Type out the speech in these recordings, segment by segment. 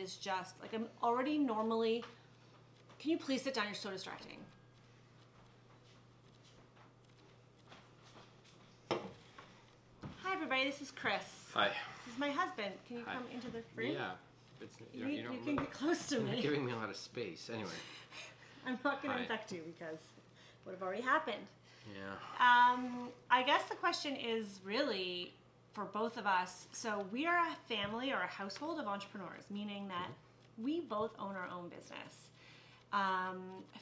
is just, like, I'm already normally... Can you please sit down? You're so distracting. Hi, everybody. This is Kris. Hi. This is my husband. Can you come into the frame? Yeah. You can get close to me. You're giving me a lot of space. Anyway. I'm not going to infect you because it would have already happened. Yeah. I guess the question is really for both of us. So we are a family or a household of entrepreneurs, meaning that we both own our own business. I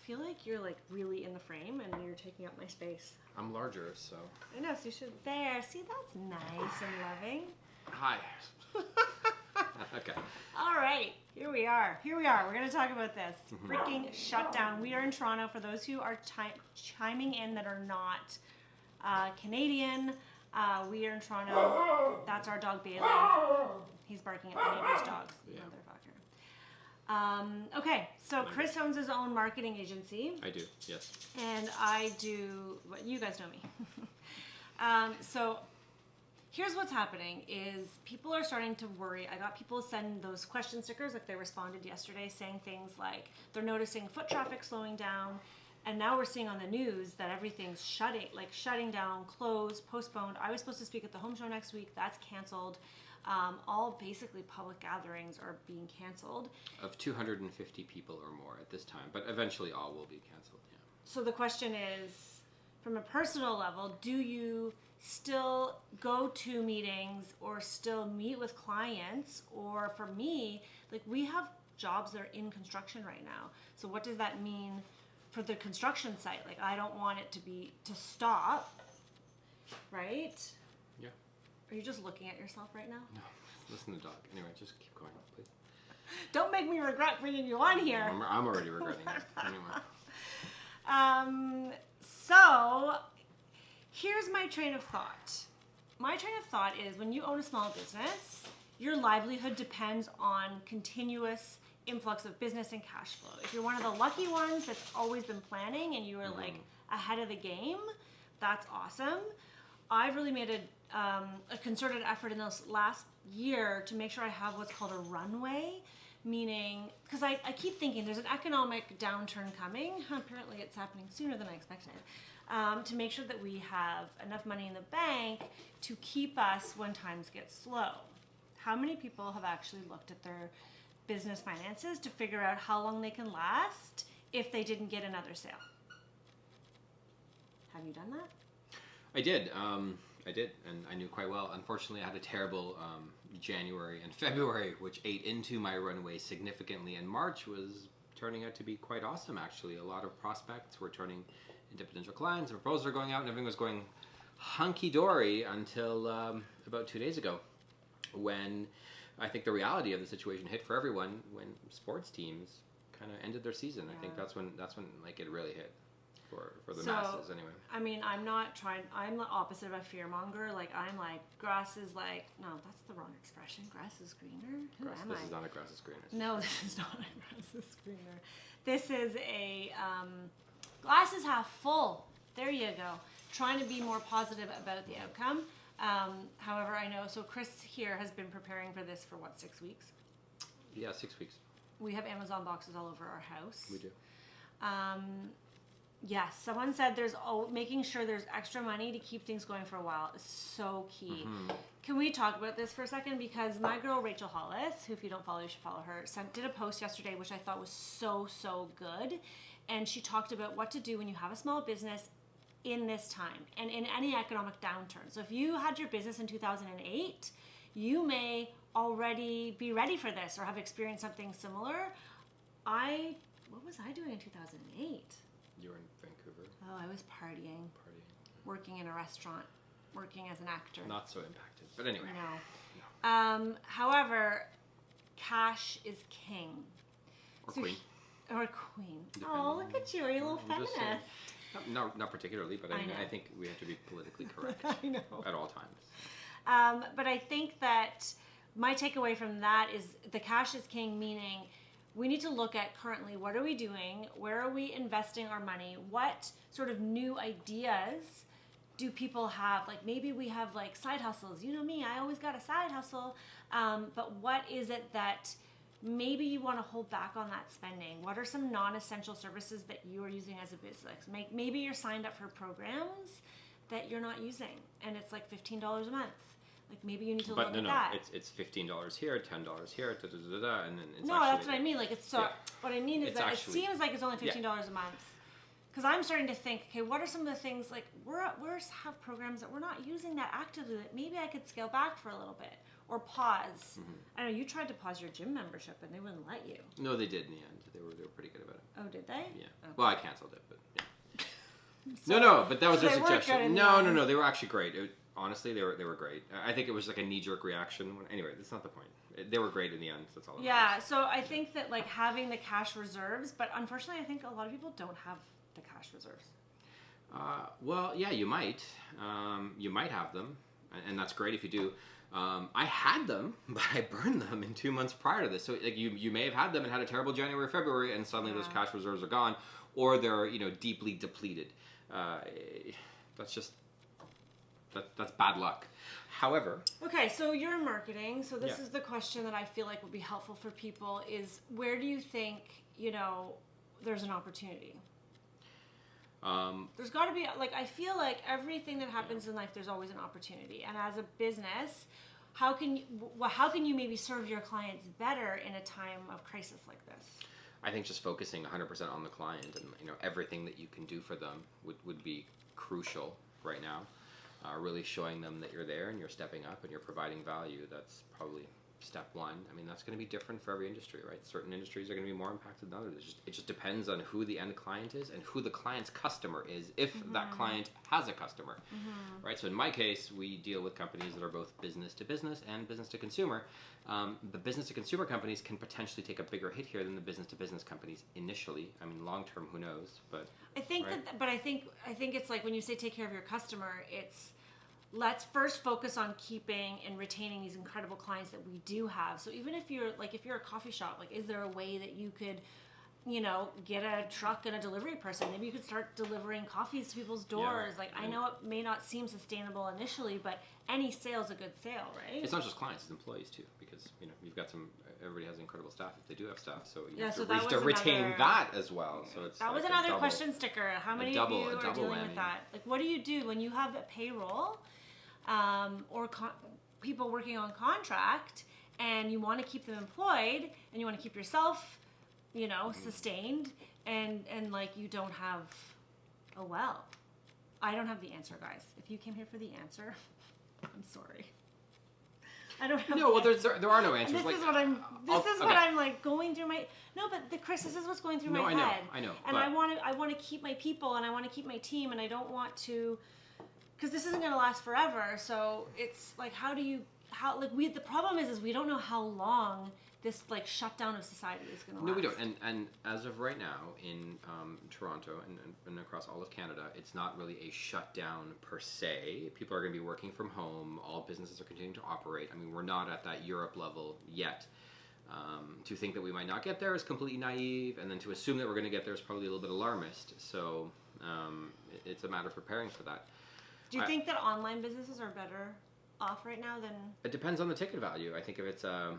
feel like you're like really in the frame and you're taking up my space. I'm larger, so. I know, so you should. There. See, that's nice and loving. Hi. Okay. All right. Here we are. We're going to talk about this. Freaking shutdown. We are in Toronto. For those who are chiming in that are not Canadian, we are in Toronto. That's our dog, Bailey. He's barking at the neighbor's dogs. Yeah. Motherfucker. Okay, so Kris owns his own marketing agency. I do, yes. And I do, well, you guys know me. So here's what's happening is people are starting to worry. I got people send those question stickers, like they responded yesterday saying things like they're noticing foot traffic slowing down. And now we're seeing on the news that everything's shutting down, closed, postponed. I was supposed to speak at the home show next week. That's canceled. All basically public gatherings are being canceled. Of 250 people or more at this time, but eventually all will be canceled, yeah. So the question is, from a personal level, do you still go to meetings or still meet with clients? Or for me, like we have jobs that are in construction right now. So what does that mean for the construction site? Like I don't want it to stop, right? Yeah. Are you just looking at yourself right now? No, listen to the dog. Anyway, just keep going, please. Don't make me regret bringing you on here. I'm already regretting it. Anyway. So here's my train of thought. My train of thought is when you own a small business, your livelihood depends on continuous influx of business and cash flow. If you're one of the lucky ones that's always been planning and you were like ahead of the game, that's awesome. I've really made a concerted effort in this last year to make sure I have what's called a runway, meaning, because I keep thinking there's an economic downturn coming. Apparently it's happening sooner than I expected. To make sure that we have enough money in the bank to keep us when times get slow. How many people have actually looked at their business finances to figure out how long they can last if they didn't get another sale? Have you done that? I did, and I knew quite well. Unfortunately, I had a terrible January and February, which ate into my runway significantly, and March was turning out to be quite awesome, actually. A lot of prospects were turning into potential clients, and proposals were going out, and everything was going hunky-dory until about 2 days ago, when I think the reality of the situation hit for everyone when sports teams kind of ended their season. Yeah. I think that's when like it really hit. For the masses, anyway. I mean, I'm the opposite of a fearmonger. Like, I'm like, grass is like, no, that's the wrong expression. Grass is greener? This is not a grass is greener. No, this is not a grass is greener. This is a glass is half full. There you go. Trying to be more positive about the outcome. However, I know, so Kris here has been preparing for this for what, 6 weeks? Yeah, 6 weeks. We have Amazon boxes all over our house. We do. Yes, someone said making sure there's extra money to keep things going for a while is so key. Mm-hmm. Can we talk about this for a second? Because my girl Rachel Hollis, who if you don't follow, you should follow her, did a post yesterday which I thought was so good. And she talked about what to do when you have a small business in this time and in any economic downturn. So if you had your business in 2008, you may already be ready for this or have experienced something similar. What was I doing in 2008? You were in Vancouver. Oh, I was partying. Working in a restaurant, working as an actor. Not so impacted, but anyway. No. However, cash is king. Or queen. Or queen. Oh, look at you. Are you a little feminist? Not particularly, but I think we have to be politically correct. I know. At all times. But I think that my takeaway from that is the cash is king, meaning we need to look at currently what are we doing, where are we investing our money, what sort of new ideas do people have? Like maybe we have like side hustles. You know me, I always got a side hustle. But what is it that maybe you want to hold back on that spending. What are some non-essential services that you are using as a business? Maybe you're signed up for programs that you're not using, and it's like $15 a month. Like maybe you need to look at that. It's $15 here, $10 here, and then it's no, actually, that's what I mean. Like it's so. Yeah. What I mean is that it seems like it's only $15 a month. Because I'm starting to think, okay, what are some of the things like we have programs that we're not using that actively that maybe I could scale back for a little bit or pause. I know you tried to pause your gym membership and they wouldn't let you. No, they did in the end. They were pretty good about it. Oh, did they? Yeah. Okay. Well, I canceled it, but yeah. No, but that was their suggestion. No, they were actually great. Honestly, they were great. I think it was like a knee-jerk reaction. Anyway, that's not the point. They were great in the end. That's all. Yeah. So I think that like having the cash reserves, but unfortunately, I think a lot of people don't have the cash reserves. Well, yeah, you might. You might have them, and that's great if you do. I had them, but I burned them in 2 months prior to this. So like you may have had them and had a terrible January, February, and suddenly those cash reserves are gone, or they're deeply depleted. That's bad luck. However. Okay, so you're in marketing. So this is the question that I feel like would be helpful for people is where do you think, there's an opportunity? There's got to be, I feel like everything that happens in life, there's always an opportunity. And as a business, how can you maybe serve your clients better in a time of crisis like this? I think just focusing 100% on the client and everything that you can do for them would be crucial right now. Really showing them that you're there and you're stepping up and you're providing value. That's probably step one. I mean, that's going to be different for every industry, right? Certain industries are going to be more impacted than others. It just depends on who the end client is and who the client's customer is, if that client has a customer, right? So in my case, we deal with companies that are both business to business and business to consumer. The business to consumer companies can potentially take a bigger hit here than the business to business companies initially. I mean, long term, who knows? But I think I think it's like when you say take care of your customer, it's let's first focus on keeping and retaining these incredible clients that we do have. So even if you're a coffee shop, is there a way that you could, get a truck and a delivery person? Maybe you could start delivering coffees to people's doors. Yeah. I know it may not seem sustainable initially, but any sale's a good sale, right? It's not just clients, it's employees too, because you've got everybody has incredible staff if they do have staff, so you have to retain that as well. So it's that was another question sticker. How many of you are dealing with that? What do you do when you have a payroll? Or people working on contract, and you want to keep them employed, and you want to keep yourself, sustained, and you don't have a well. I don't have the answer, guys. If you came here for the answer, I'm sorry. I don't have. No, well, there are no answers. This is what I'm. What I'm going through my. No, but Kris, this is what's going through my head. I know. And I want to keep my people, and I want to keep my team, and I don't want to. Because this isn't going to last forever, so it's the problem is we don't know how long this shutdown of society is going to last. No, we don't. And as of right now in Toronto and across all of Canada, it's not really a shutdown per se. People are going to be working from home. All businesses are continuing to operate. I mean, we're not at that Europe level yet. To think that we might not get there is completely naive, and then to assume that we're going to get there is probably a little bit alarmist. So it's a matter of preparing for that. Do you think that online businesses are better off right now than... It depends on the ticket value. I think if it's... Other?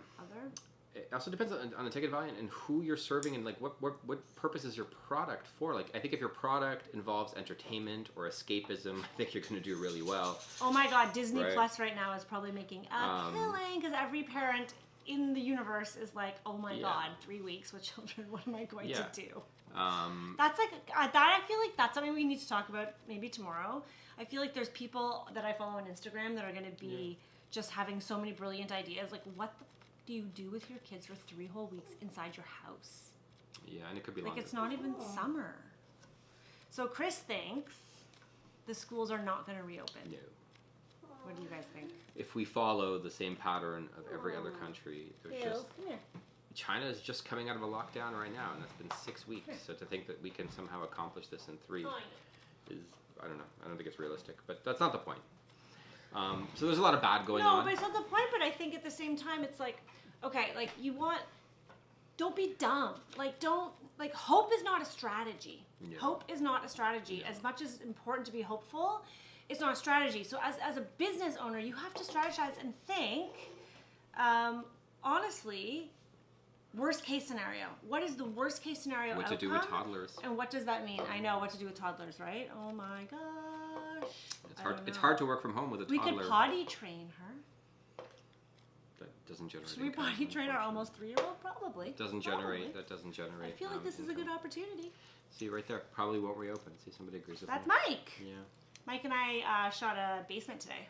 It also depends on the ticket value and who you're serving and what purpose is your product for. I think if your product involves entertainment or escapism, I think you're going to do really well. Oh my God, Disney Plus right now is probably making a killing because every parent in the universe is like, oh my God, 3 weeks with children, what am I going to do? That's I feel like that's something we need to talk about maybe tomorrow. I feel like there's people that I follow on Instagram that are going to be just having so many brilliant ideas. What the do you do with your kids for 3 whole weeks inside your house? Yeah, and it could be longer. It's not even summer. So Kris thinks the schools are not going to reopen. No. What do you guys think? If we follow the same pattern of every other country, China is just coming out of a lockdown right now, and that's been 6 weeks. So to think that we can somehow accomplish this in 3 is, I don't know. I don't think it's realistic, but that's not the point. So there's a lot of bad going on. No, but it's not the point. But I think at the same time, it's don't be dumb. Hope is not a strategy. Yeah. Hope is not a strategy. Yeah. As much as it's important to be hopeful, it's not a strategy. So as a business owner, you have to strategize and think, honestly, Worst case scenario. What is the worst case scenario What outcome? to do with toddlers? And what does that mean? I know what to do with toddlers, right? Oh my gosh. It's hard. It's hard to work from home with a We toddler. could potty train her. That doesn't generate. Should we income, potty train our unfortunately. almost 3-year-old? Probably. Doesn't generate. That doesn't generate. I feel like this is a good opportunity. See right there. Probably won't reopen. See, somebody agrees with That's me. Mike. Yeah. Mike and I shot a basement today.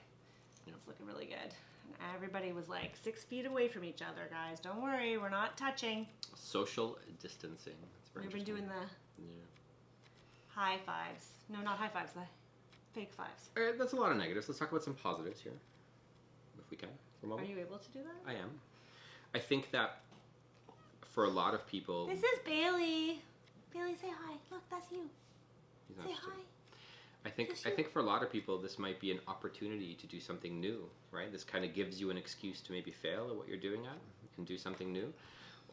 Yeah. It's looking really good. And everybody was like 6 feet away from each other, guys. Don't worry, we're not touching. Social distancing. That's very We've been interesting. doing the Yeah. high fives. No, not high fives, the fake fives. All right, that's a lot of negatives. Let's talk about some positives here, if we can, for a Are moment. you able to do that? I am. I think that for a lot of people, This is Bailey. Bailey, say hi. Look, that's you. he's not Say interested. hi. I think for a lot of people, this might be an opportunity to do something new, right? This kind of gives you an excuse to maybe fail at what you're doing at and do something new,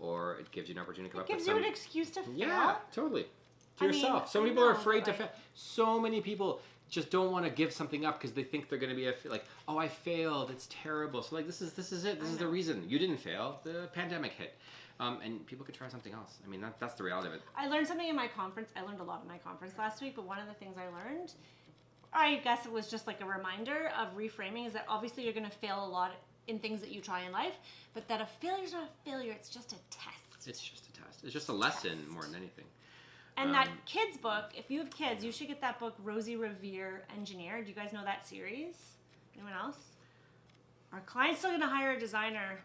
or it gives you an opportunity to come It up with gives you some. an excuse to fail. Yeah, totally. To I mean, yourself. Some I people are know, afraid to but fail. So many people just don't want to give something up because they think they're going to be like, oh, I failed. It's terrible. So like, this is it. This is the reason you didn't fail. The pandemic hit, and people could try something else. I mean, that's the reality of it. I learned something in my conference. I learned a lot in my conference last week, but one of the things I learned, I guess it was just like a reminder of reframing, is that obviously you're going to fail a lot in things that you try in life, but that a failure's not a failure, it's just a test. It's just a test. It's just a lesson more than anything. And that kids book, if you have kids, you should get that book, Rosie Revere Engineer. Do you guys know that series? Anyone else? Our client's still going to hire a designer.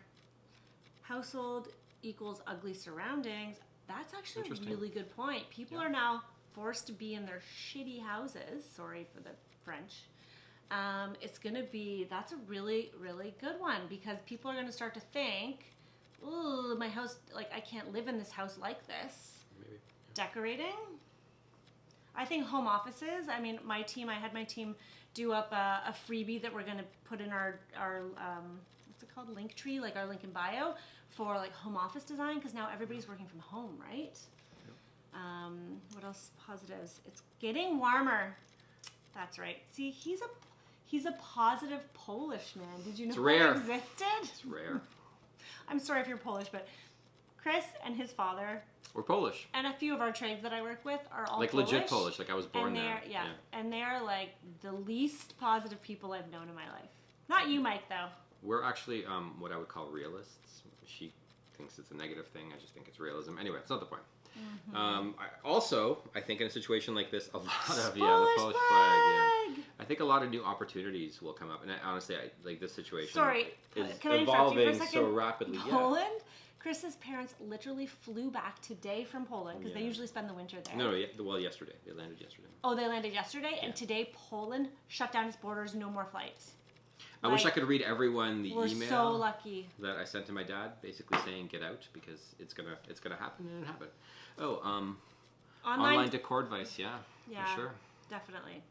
Household equals ugly surroundings. That's actually a Interesting. really good point. People are now forced to be in their shitty houses. Sorry for the French. That's a really, really good one, because people are going to start to think, ooh, my house, like I can't live in this house like this. Maybe. Decorating. I think home offices. I mean, I had my team do up a freebie that we're going to put in our what's it called, link tree, like our link in bio, for like home office design, because now everybody's working from home, right? Yep. What else? Positives. It's getting warmer. That's right. See, he's a positive Polish man. Did you know It's rare. that existed? It's rare. I'm sorry if you're Polish, but Kris and his father, We're Polish. and a few of our trades that I work with are all Like Polish. legit Polish. Like I was born And there. they're, and they're like the least positive people I've known in my life. Not you, Mike, though. We're actually what I would call realists. She thinks it's a negative thing. I just think it's realism. Anyway, it's not the point. I think in a situation like this, a lot of the Polish flag. Yeah. I think a lot of new opportunities will come up. And honestly, like this situation Sorry, is can I interrupt you for a evolving second? so rapidly. Poland? Chris's parents literally flew back today from Poland, because they usually spend the winter there. No, well, yesterday. They landed yesterday. Oh, they landed yesterday, and today Poland shut down its borders, no more flights. I wish I could read everyone the We're email so lucky. that I sent to my dad, basically saying get out because it's gonna happen, and it happened. Oh, online decor advice, yeah, for sure. Definitely.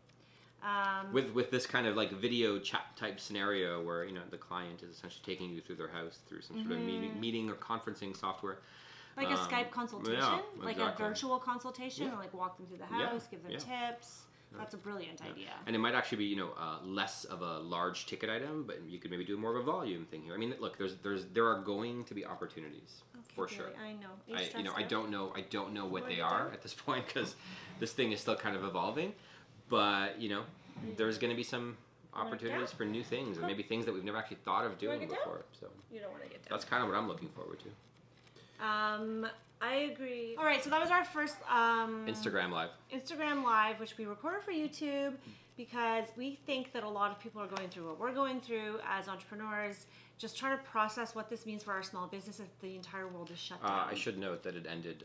With this kind of like video chat type scenario where the client is essentially taking you through their house through some sort of meeting or conferencing software. Like a Skype consultation, like a exactly. virtual consultation, and like walk them through the house, give them tips. That's a brilliant idea. And it might actually be, less of a large ticket item, but you could maybe do more of a volume thing here. I mean, look, there are going to be opportunities for sure. I know. I don't know what they are at this point because this thing is still kind of evolving. But there's going to be some opportunities for new things and maybe things that we've never actually thought of doing before. So you don't want to get down. that's kind of what I'm looking forward to. I agree. All right, so that was our first Instagram Live, which we recorded for YouTube because we think that a lot of people are going through what we're going through as entrepreneurs, just trying to process what this means for our small business if the entire world is shut down. I should note that it ended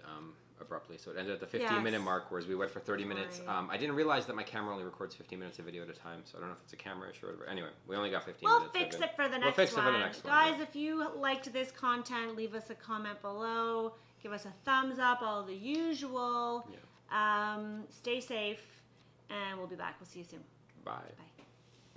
abruptly. So it ended at the 15-minute mark, whereas we went for 30 minutes. I didn't realize that my camera only records 15 minutes of video at a time, so I don't know if it's a camera issue or whatever. Anyway, we only got 15 minutes. We'll fix it for the next one. Guys, if you liked this content, leave us a comment below. Give us a thumbs up, all the usual. Yeah. Stay safe, and we'll be back. We'll see you soon. Bye. Bye.